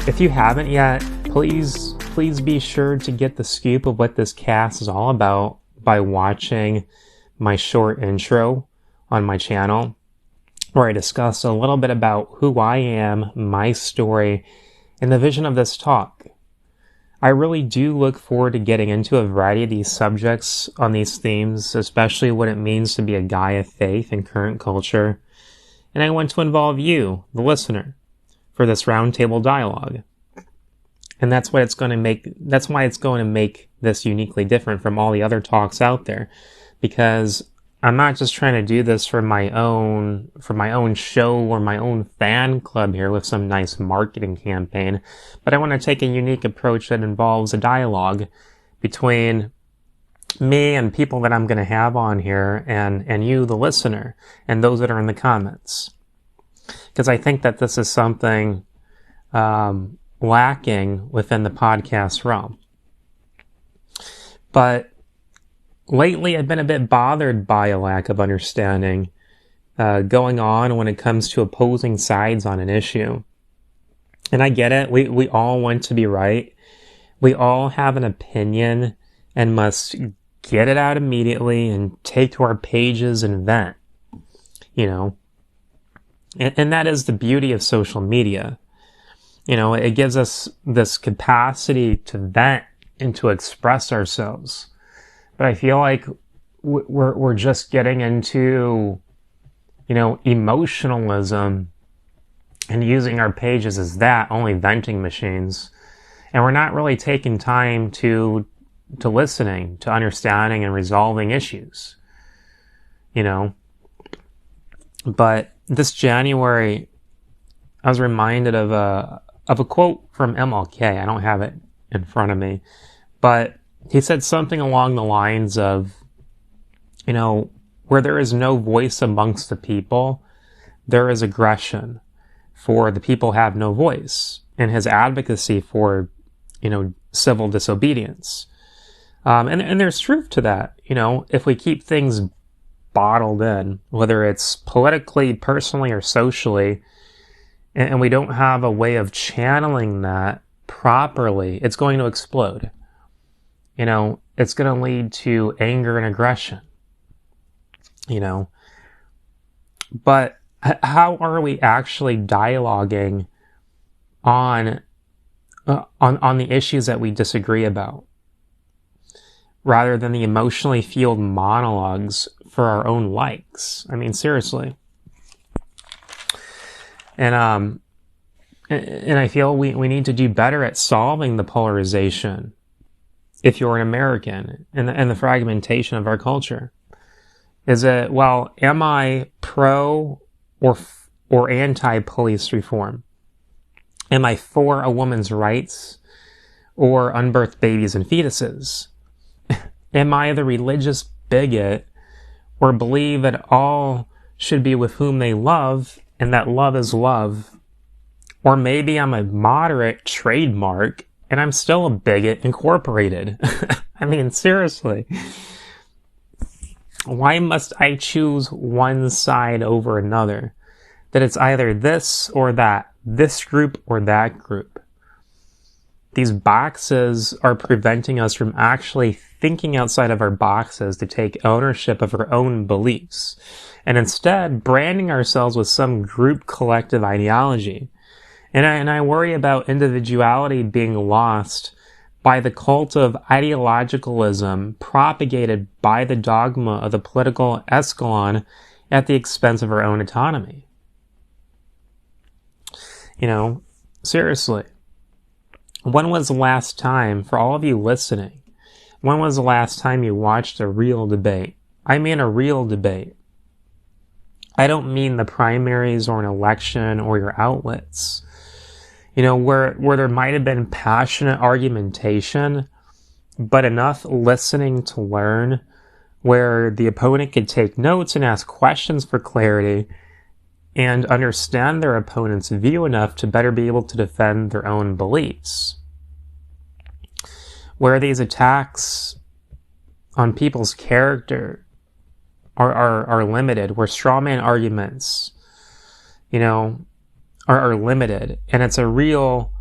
If you haven't yet, please be sure to get the scoop of what this cast is all about by watching my short intro on my channel, where I discuss a little bit about who I am, my story, and the vision of this talk. I really do look forward to getting into a variety of these subjects on these themes, especially what it means to be a guy of faith in current culture. And I want to involve you, the listener, for this roundtable dialogue. And that's why it's going to make this uniquely different from all the other talks out there, because I'm not just trying to do this for my own show or my own fan club here with some nice marketing campaign, but I want to take a unique approach that involves a dialogue between me and people that I'm going to have on here and you, the listener, and those that are in the comments. Because I think that this is something lacking within the podcast realm. But lately, I've been a bit bothered by a lack of understanding going on when it comes to opposing sides on an issue. And I get it. We all want to be right. We all have an opinion and must get it out immediately and take to our pages and vent, you know. And that is the beauty of social media. You know, it gives us this capacity to vent and to express ourselves. But I feel like we're just getting into, you know, emotionalism and using our pages as that, only venting machines. And we're not really taking time to listening, to understanding and resolving issues, you know. But this January, I was reminded of a quote from MLK. I don't have it in front of me, but he said something along the lines of, you know, where there is no voice amongst the people, there is aggression, for the people have no voice, and his advocacy for, you know, civil disobedience. And there's truth to that. You know, if we keep things bottled in, whether it's politically, personally, or socially, and we don't have a way of channeling that properly, it's going to explode. You know, it's going to lead to anger and aggression, you know. But how are we actually dialoguing on the issues that we disagree about, rather than the emotionally fueled monologues for our own likes? I mean, seriously. And I feel we need to do better at solving the polarization, if you're an American, and the fragmentation of our culture. Is it, well, am I pro or anti-police reform? Am I for a woman's rights or unbirthed babies and fetuses? Am I the religious bigot or believe that all should be with whom they love and that love is love? Or maybe I'm a moderate trademark and I'm still a bigot incorporated. I mean, seriously. Why must I choose one side over another? That it's either this or that, this group or that group. These boxes are preventing us from actually thinking outside of our boxes to take ownership of our own beliefs, and instead branding ourselves with some group collective ideology. And I worry about individuality being lost by the cult of ideologicalism propagated by the dogma of the political escalon at the expense of our own autonomy. You know, seriously, when was the last time, for all of you listening, when was the last time you watched a real debate? I mean a real debate. I don't mean the primaries or an election or your outlets. You know, where there might have been passionate argumentation, but enough listening to learn, where the opponent could take notes and ask questions for clarity and understand their opponent's view enough to better be able to defend their own beliefs. Where these attacks on people's character are limited, where straw man arguments, you know, are limited, and it's a real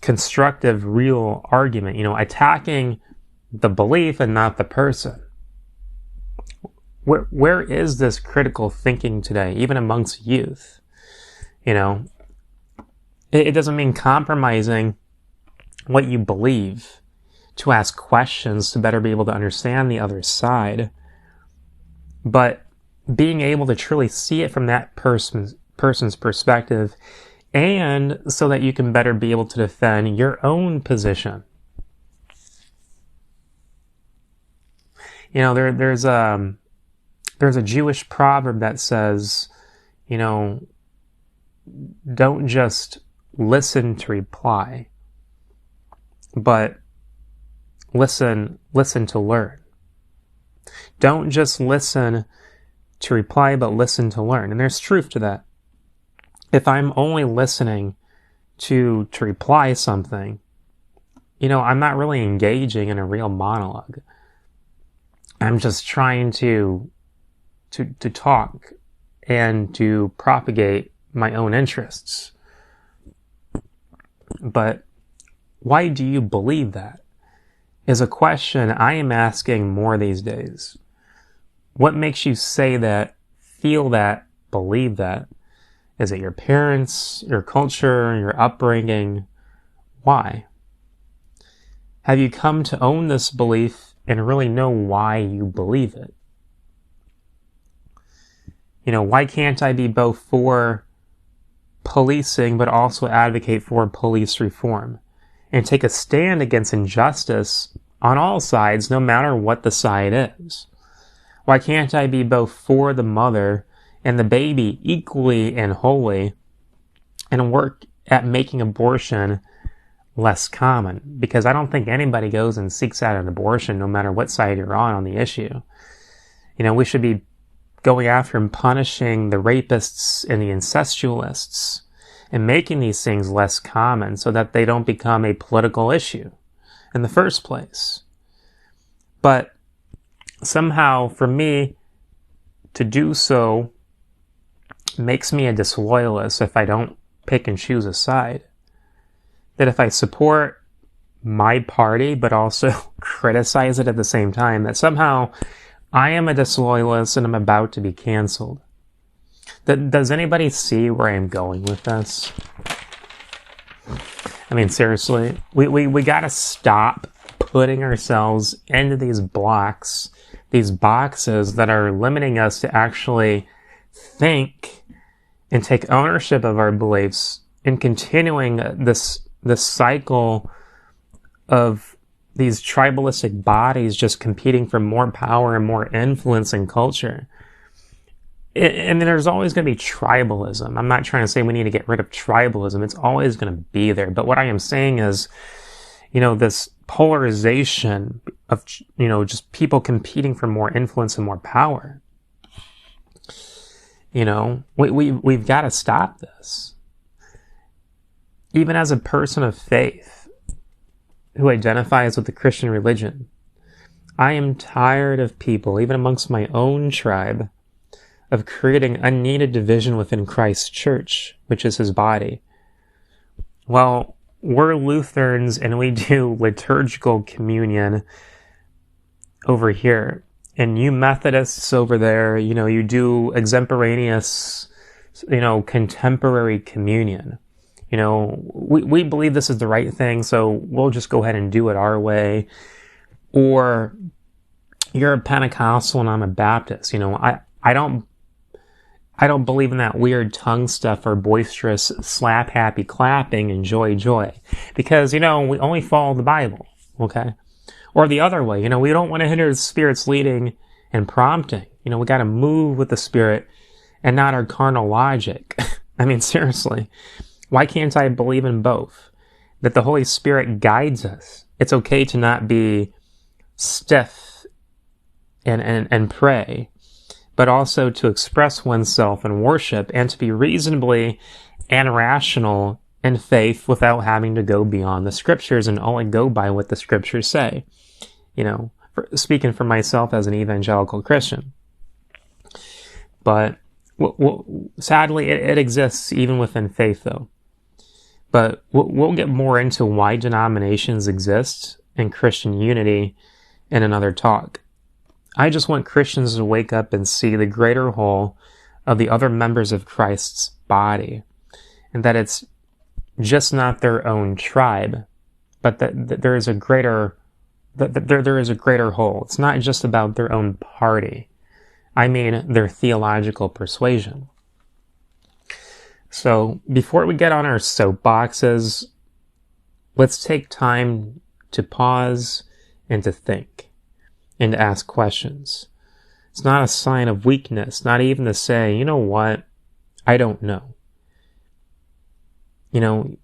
constructive, real argument, attacking the belief and not the person. Where is this critical thinking today, even amongst youth? It doesn't mean compromising what you believe to ask questions to better be able to understand the other side, but being able to truly see it from that person's perspective, and so that you can better be able to defend your own position. There's a Jewish proverb that says, don't just listen to reply, but listen to learn. Don't just listen to reply, but listen to learn. And there's truth to that. If I'm only listening to reply something, I'm not really engaging in a real monologue. I'm just trying to talk and to propagate my own interests. But why do you believe that? Is a question I am asking more these days. What makes you say that, feel that, believe that? Is it your parents, your culture, your upbringing? Why? Have you come to own this belief and really know why you believe it? Why can't I be both for policing but also advocate for police reform and take a stand against injustice on all sides, no matter what the side is? Why can't I be both for the mother and the baby equally and wholly and work at making abortion less common? Because I don't think anybody goes and seeks out an abortion no matter what side you're on the issue. We should be going after and punishing the rapists and the incestualists and making these things less common so that they don't become a political issue in the first place. But somehow, for me to do so makes me a disloyalist if I don't pick and choose a side. That if I support my party but also criticize it at the same time, that somehow I am a disloyalist and I'm about to be canceled. Does anybody see where I'm going with this? I mean, seriously, we gotta stop putting ourselves into these blocks, these boxes that are limiting us to actually think and take ownership of our beliefs, and continuing this cycle of these tribalistic bodies just competing for more power and more influence in culture. And there's always going to be tribalism. I'm not trying to say we need to get rid of tribalism. It's always going to be there. But what I am saying is, this polarization of, just people competing for more influence and more power. We've got to stop this. Even as a person of faith who identifies with the Christian religion, I am tired of people, even amongst my own tribe, of creating unneeded division within Christ's church, which is his body. Well, we're Lutherans and we do liturgical communion over here. And you Methodists over there, you do extemporaneous, contemporary communion. We believe this is the right thing, so we'll just go ahead and do it our way. Or you're a Pentecostal and I'm a Baptist. I don't believe in that weird tongue stuff or boisterous slap happy clapping and joy. Because, we only follow the Bible, okay? Or the other way, we don't want to hinder the Spirit's leading and prompting. We got to move with the Spirit and not our carnal logic. I mean, seriously. Why can't I believe in both? That the Holy Spirit guides us. It's okay to not be stiff and pray, but also to express oneself in worship and to be reasonably and rational in faith without having to go beyond the Scriptures and only go by what the Scriptures say. Speaking for myself as an evangelical Christian. But sadly, it exists even within faith, though. But we'll get more into why denominations exist and Christian unity in another talk. I just want Christians to wake up and see the greater whole of the other members of Christ's body, and that it's just not their own tribe, but that there is a greater there is a greater whole. It's not just about their own party. I mean their theological persuasion. So before we get on our soapboxes, let's take time to pause and to think and to ask questions. It's not a sign of weakness, not even to say, you know what, I don't know. You know,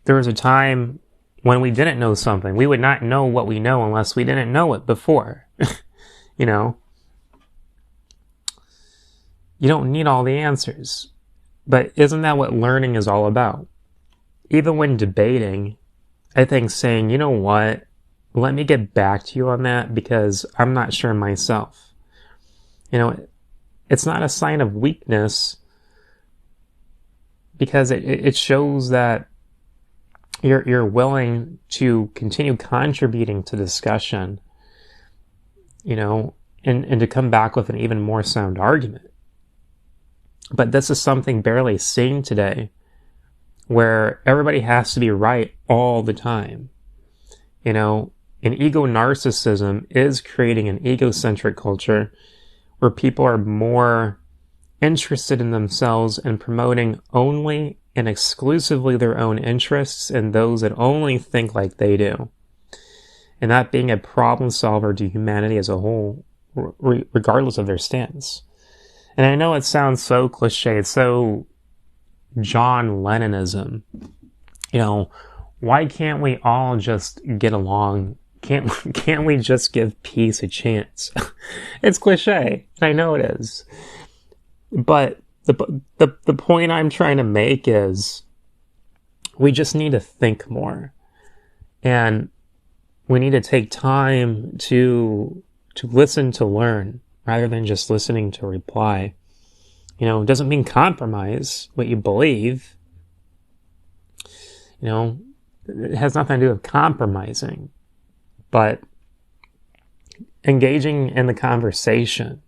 there was a time when we didn't know something. We would not know what we know unless we didn't know it before. You know, you don't need all the answers. But isn't that what learning is all about? Even when debating, I think saying, you know what, let me get back to you on that because I'm not sure myself. You know, it's not a sign of weakness because it shows that you're willing to continue contributing to discussion, you know, and to come back with an even more sound argument. But this is something barely seen today, where everybody has to be right all the time. You know, and ego narcissism is creating an egocentric culture where people are more interested in themselves and promoting only and exclusively their own interests and those that only think like they do. And that being a problem solver to humanity as a whole, regardless of their stance. And I know it sounds so cliche, it's so John Lennonism. You know, why can't we all just get along? Can't we just give peace a chance? It's cliche, and I know it is. But the point I'm trying to make is we just need to think more. And we need to take time to listen to learn, rather than just listening to reply. You know, it doesn't mean compromise what you believe. You know, it has nothing to do with compromising, but engaging in the conversation,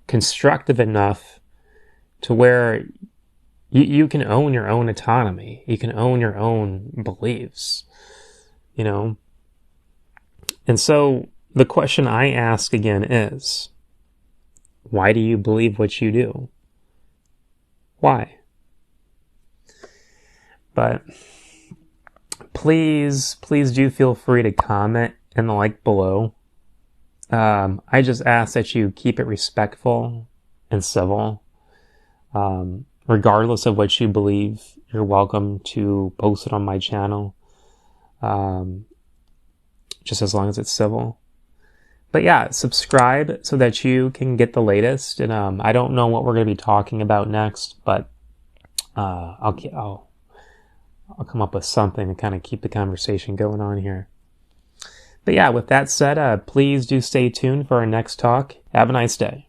constructive enough to where you can own your own autonomy. You can own your own beliefs, you know. And so the question I ask again is, why do you believe what you do? Why? But please do feel free to comment and the like below. I just ask that you keep it respectful and civil. Regardless of what you believe, you're welcome to post it on my channel. Just as long as it's civil. But yeah, subscribe so that you can get the latest. And I don't know what we're going to be talking about next, but I'll come up with something to kind of keep the conversation going on here. But yeah, with that said, please do stay tuned for our next talk. Have a nice day.